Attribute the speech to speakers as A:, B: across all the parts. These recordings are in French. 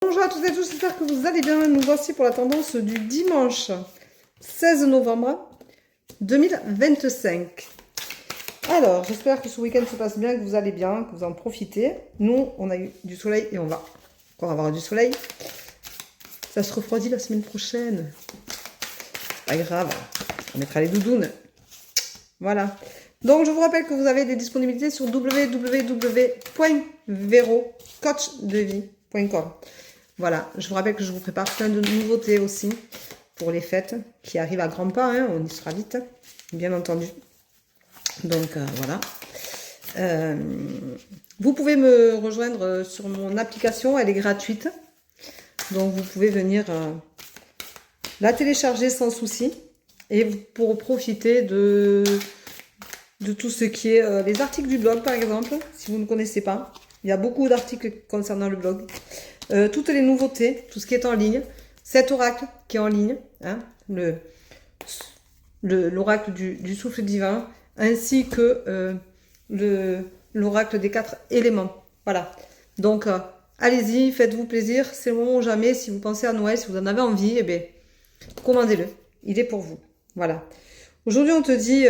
A: Bonjour à toutes et à tous, j'espère que vous allez bien. Nous voici pour la tendance du dimanche 16 novembre 2025. Alors, j'espère que ce week-end se passe bien, que vous allez bien, que vous en profitez. Nous, on a eu du soleil et on va encore avoir du soleil. Ça se refroidit la semaine prochaine. Pas grave, on mettra les doudounes. Voilà. Donc, je vous rappelle que vous avez des disponibilités sur www.verocoachdevie.com. Voilà, je vous rappelle que je vous prépare plein de nouveautés aussi pour les fêtes qui arrivent à grands pas, hein, on y sera vite, bien entendu. Donc voilà. Vous pouvez me rejoindre sur mon application, elle est gratuite. Donc vous pouvez venir la télécharger sans souci et pour profiter de tout ce qui est les articles du blog par exemple, si vous ne connaissez pas. Il y a beaucoup d'articles concernant le blog. Toutes les nouveautés, tout ce qui est en ligne, cet oracle qui est en ligne, hein, l'oracle du souffle divin, ainsi que l'oracle des 4 éléments. Voilà. Donc, allez-y, faites-vous plaisir. C'est le moment ou jamais. Si vous pensez à Noël, si vous en avez envie, eh bien, commandez-le. Il est pour vous. Voilà. Aujourd'hui, on te dit,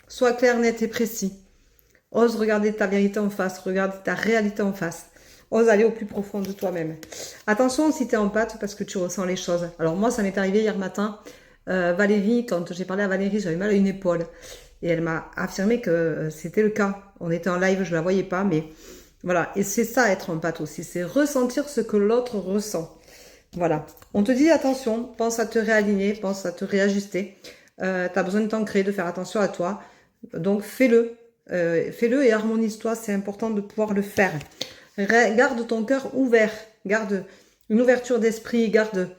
A: sois clair, net et précis. Ose regarder ta vérité en face, regarde ta réalité en face. Ose aller au plus profond de toi-même. Attention si tu es en pâte parce que tu ressens les choses. Alors moi, ça m'est arrivé hier matin. Valérie, quand j'ai parlé à Valérie, j'avais mal à une épaule. Et elle m'a affirmé que c'était le cas. On était en live, je ne la voyais pas, mais voilà. Et c'est ça être en pâte aussi, c'est ressentir ce que l'autre ressent. Voilà. On te dit attention, pense à te réaligner, pense à te réajuster. Tu as besoin de t'ancrer, de faire attention à toi. Donc fais-le. Fais-le et harmonise-toi, c'est important de pouvoir le faire. Garde ton cœur ouvert, garde une ouverture d'esprit, garde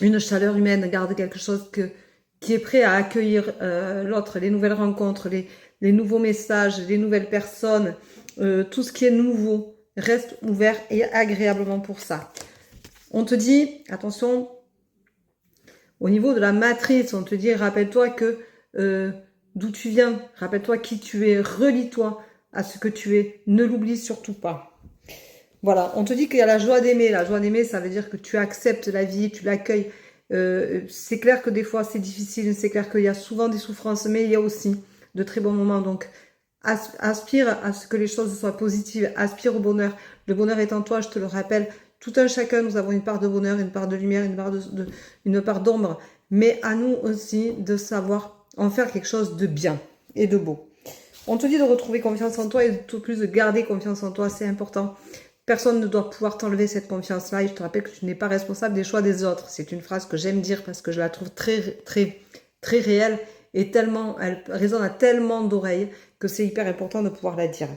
A: une chaleur humaine, garde quelque chose qui est prêt à accueillir l'autre, les nouvelles rencontres, les nouveaux messages, les nouvelles personnes, tout ce qui est nouveau. Reste ouvert et agréablement pour ça. On te dit, attention, au niveau de la matrice, on te dit, rappelle-toi que d'où tu viens, rappelle-toi qui tu es, relie-toi à ce que tu es, ne l'oublie surtout pas. Voilà, on te dit qu'il y a la joie d'aimer. La joie d'aimer, ça veut dire que tu acceptes la vie, tu l'accueilles. C'est clair que des fois c'est difficile, c'est clair qu'il y a souvent des souffrances, mais il y a aussi de très bons moments. Donc aspire à ce que les choses soient positives, aspire au bonheur. Le bonheur est en toi, je te le rappelle. Tout un chacun, nous avons une part de bonheur, une part de lumière, une part d'ombre. Mais à nous aussi de savoir en faire quelque chose de bien et de beau. On te dit de retrouver confiance en toi et tout plus de garder confiance en toi, c'est important. Personne ne doit pouvoir t'enlever cette confiance-là et je te rappelle que tu n'es pas responsable des choix des autres. C'est une phrase que j'aime dire parce que je la trouve très, très, très réelle et tellement, elle résonne à tellement d'oreilles que c'est hyper important de pouvoir la dire.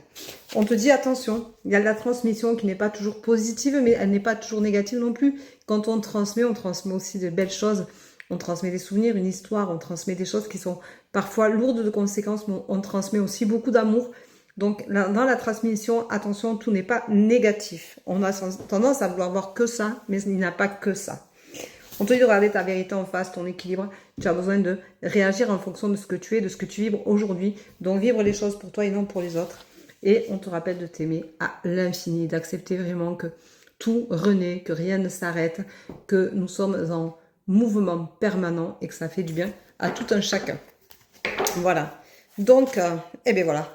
A: On te dit attention, il y a de la transmission qui n'est pas toujours positive, mais elle n'est pas toujours négative non plus. Quand on transmet aussi de belles choses. On transmet des souvenirs, une histoire, on transmet des choses qui sont parfois lourdes de conséquences, mais on transmet aussi beaucoup d'amour. Donc, dans la transmission, attention, tout n'est pas négatif. On a tendance à vouloir voir que ça, mais il n'y a pas que ça. On te dit de regarder ta vérité en face, ton équilibre. Tu as besoin de réagir en fonction de ce que tu es, de ce que tu vibres aujourd'hui. Donc, vivre les choses pour toi et non pour les autres. Et on te rappelle de t'aimer à l'infini, d'accepter vraiment que tout renaît, que rien ne s'arrête, que nous sommes en mouvement permanent et que ça fait du bien à tout un chacun. Voilà. Donc, eh bien voilà.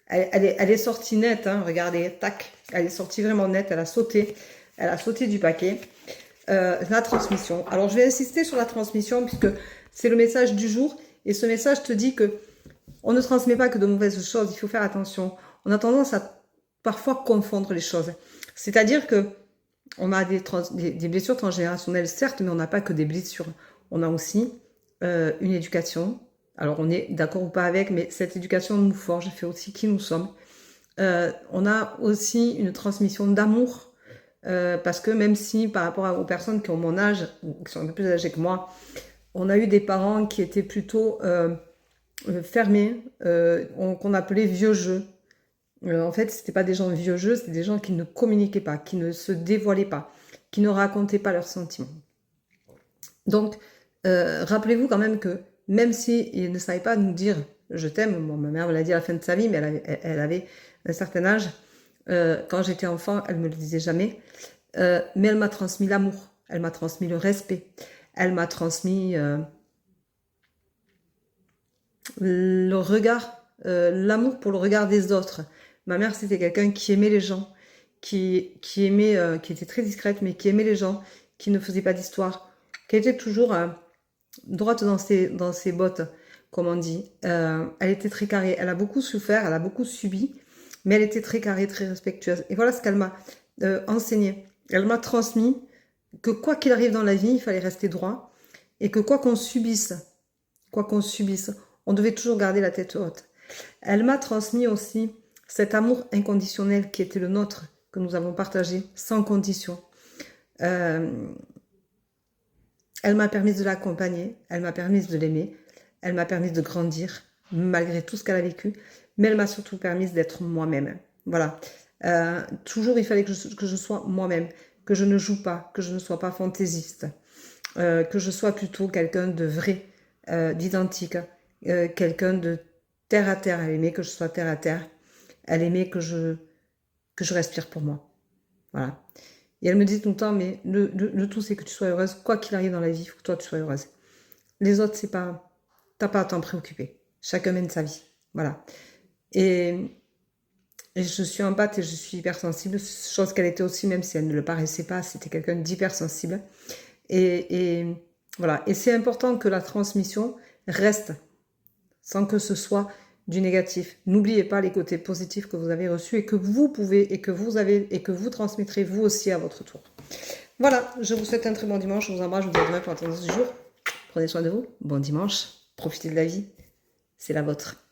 A: Elle est sortie nette, hein, regardez, tac. Elle est sortie vraiment nette, elle a sauté du paquet. La transmission. Alors, je vais insister sur la transmission puisque c'est le message du jour. Et ce message te dit que on ne transmet pas que de mauvaises choses, il faut faire attention. On a tendance à parfois confondre les choses. C'est-à-dire que on a des blessures transgénérationnelles, certes, mais on n'a pas que des blessures. On a aussi une éducation. Alors, on est d'accord ou pas avec, mais cette éducation nous forge, fait aussi qui nous sommes. On a aussi une transmission d'amour, parce que même si, par rapport aux personnes qui ont mon âge, ou qui sont un peu plus âgées que moi, on a eu des parents qui étaient plutôt fermés, qu'on appelait vieux jeux. En fait, c'était pas des gens vieux jeux, c'était des gens qui ne communiquaient pas, qui ne se dévoilaient pas, qui ne racontaient pas leurs sentiments. Donc, rappelez-vous quand même que même s'ils ne savaient pas nous dire « je t'aime », bon, ma mère me l'a dit à la fin de sa vie, mais elle avait un certain âge, Quand j'étais enfant, elle me le disait jamais. Mais elle m'a transmis l'amour. Elle m'a transmis le respect. Elle m'a transmis le regard, l'amour pour le regard des autres. Ma mère, c'était quelqu'un qui aimait les gens, qui aimait, qui était très discrète, mais qui aimait les gens, qui ne faisait pas d'histoire, qui était toujours droite dans ses bottes, comme on dit. Elle était très carrée. Elle a beaucoup souffert, elle a beaucoup subi, mais elle était très carrée, très respectueuse. Et voilà ce qu'elle m'a enseigné. Elle m'a transmis que quoi qu'il arrive dans la vie, il fallait rester droit et que quoi qu'on subisse, on devait toujours garder la tête haute. Elle m'a transmis aussi cet amour inconditionnel qui était le nôtre, que nous avons partagé sans condition. Elle m'a permis de l'accompagner, elle m'a permis de l'aimer, elle m'a permis de grandir malgré tout ce qu'elle a vécu, mais elle m'a surtout permis d'être moi-même. Voilà. Toujours, il fallait que je sois moi-même, que je ne joue pas, que je ne sois pas fantaisiste, que je sois plutôt quelqu'un de vrai, d'identique, quelqu'un de terre à terre. Elle aimait que je sois terre à terre. Elle aimait que je respire pour moi. Voilà. Et elle me dit tout le temps, mais le tout, c'est que tu sois heureuse. Quoi qu'il arrive dans la vie, il faut que toi, tu sois heureuse. Les autres, c'est pas... T'as pas à t'en préoccuper. Chacun mène sa vie. Voilà. Et je suis empathe et je suis hypersensible. Chose qu'elle était aussi, même si elle ne le paraissait pas. C'était quelqu'un d'hypersensible. Et voilà. Et c'est important que la transmission reste sans que ce soit du négatif. N'oubliez pas les côtés positifs que vous avez reçus et que vous pouvez et que vous avez et que vous transmettrez vous aussi à votre tour. Voilà, je vous souhaite un très bon dimanche. Je vous embrasse, je vous dis à demain pour la tendance du jour. Prenez soin de vous. Bon dimanche. Profitez de la vie. C'est la vôtre.